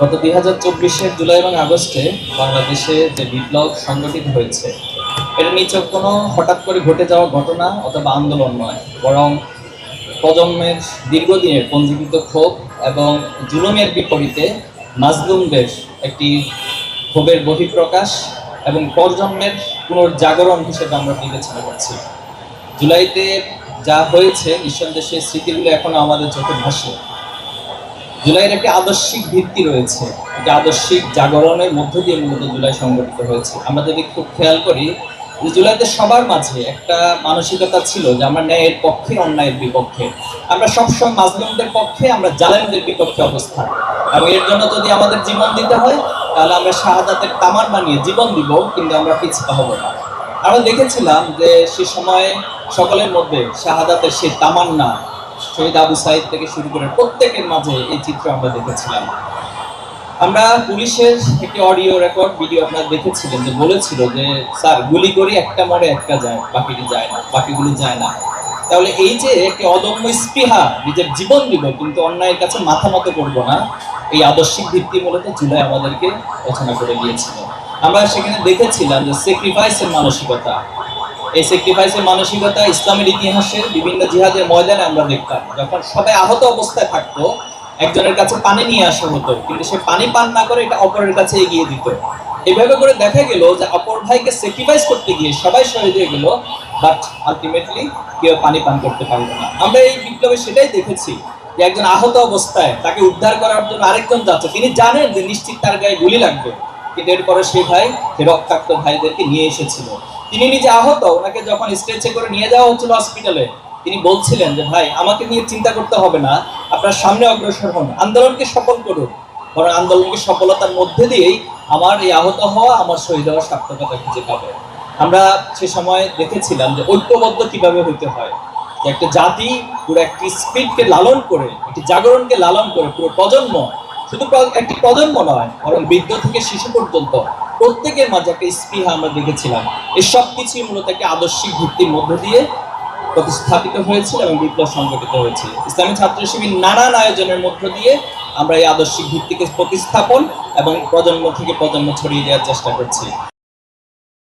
গত 2024-এর জুলাই এবং আগস্টে বাংলাদেশে যে বিপ্লব সংগঠিত হয়েছে, এটা নিছক কোনো হঠাৎ করে ঘটে যাওয়া ঘটনা অথবা আন্দোলন নয়, বরং প্রজন্মের দীর্ঘদিনের পঞ্জীকৃত ক্ষোভ এবং জুলুমের বিপরীতে মাজলুমদের একটি ক্ষোভের বহিঃপ্রকাশ এবং প্রজন্মের পুনর্জাগরণ হিসেবে আমরা বিবেচনা করছি। জুলাইতে যা হয়েছে নিঃসন্দেহে সেই স্মৃতিগুলো এখনো আমাদের চোখে ভাসে। জুলাইয়ের একটি আদর্শিক ভিত্তি রয়েছে, একটি আদর্শিক জাগরণের মধ্য দিয়ে মূলত জুলাই সংগঠিত হয়েছে। আমরা যদি খুব খেয়াল করি যে জুলাইতে সবার মাঝে একটা মানসিকতা ছিল যে আমরা ন্যায়ের পক্ষে, অন্যায়ের বিপক্ষে, আমরা সবসময় মাজলুমদের পক্ষে, আমরা জালেমদের বিপক্ষে অবস্থান, এবং এর জন্য যদি আমাদের জীবন দিতে হয় তাহলে আমরা শাহাদাতের তামার বানিয়ে জীবন দিব, কিন্তু আমরা পিছপা হব না। আমরা দেখেছিলাম যে সে সময় সকলের মধ্যে শাহাদাতের সেই তামান্না, শহীদ আবু সাইদ থেকে শুরু করে প্রত্যেকের মাঝে এই চিত্র আমরা দেখেছিলাম। আমরা পুলিশের একটি অডিও রেকর্ড ভিডিও আপনারা দেখেছিলেন যে বলেছিল যে স্যার গুলি করি, একটা মরে একটা যায়, বাকিটি যায় না, বাকিগুলো যায় না। তাহলে এই যে একটি অদম্য স্পৃহা, নিজের জীবন দিব কিন্তু অন্যায়ের কাছে মাথা মতো করবো না, এই আদর্শিক ভিত্তি মূলত জুলাই আমাদেরকে রচনা করে দিয়েছিল। আমরা সেখানে দেখেছিলাম যে স্যাক্রিফাইসের মানসিকতা, এই স্যাক্রিফাইসের মানসিকতা ইসলামের ইতিহাসের বিভিন্ন জিহাদের ময়দানে আমরা দেখতাম। যখন সবাই আহত অবস্থায় থাকতো, একজনের কাছে পানি নিয়ে আসা হতো, কিন্তু সে পানি পান না করে এটা অপরের কাছে এগিয়ে দিত। এভাবে করে দেখা গেল যে অপর ভাইকে স্যাক্রিফাইস করতে গিয়ে সবাই শহীদ হয়ে গেল, বাট আলটিমেটলি কেউ পানি পান করতে পারলো না। আমরা এই বিপ্লবে সেটাই দেখেছি যে একজন আহত অবস্থায় তাকে উদ্ধার করার জন্য আরেকজন যাচ্ছে, তিনি জানেন যে নিশ্চিত তার গায়ে গুলি লাগবে, কিন্তু এরপরে সেই ভাই রক্তাক্ত ভাইদেরকে নিয়ে এসেছিল। তিনি নিজে আহত, ওনাকে যখন স্ট্রেচে করে নিয়ে যাওয়া হচ্ছিল হসপিটালে, তিনি বলছিলেন যে ভাই আমাকে নিয়ে চিন্তা করতে হবে না, আপনার সামনে অগ্রসর হন, আন্দোলনকে সফল করুন, বরং আন্দোলনকে সফলতার মধ্যে দিয়েই আমার এই আহত হওয়া, আমার শহীদ হওয়ার সার্থকতা খুঁজে পাবে। আমরা সে সময় দেখেছিলাম যে ঐক্যবদ্ধ কিভাবে হইতে হয়, যে একটা জাতি পুরো একটি স্পিডকে লালন করে, একটি জাগরণকে লালন করে পুরো প্রজন্ম, শুধু একটি প্রজন্ম নয় বরং বৃদ্ধ থেকে শিশু পর্যন্ত প্রত্যেকের মাঝে একটা স্পৃহা আমরা দেখেছিলাম। এই সব কিছুই মূলত একটি আদর্শিক ভিত্তির মধ্য দিয়ে প্রতিস্থাপিত হয়েছিল এবং বিপ্লব সংগঠিত হয়েছিল। ইসলামী ছাত্র শিবির নানান আয়োজনের মধ্য দিয়ে আমরা এই আদর্শিক ভিত্তিকে প্রতিস্থাপন এবং প্রজন্ম থেকে প্রজন্ম ছড়িয়ে দেওয়ার চেষ্টা করছি।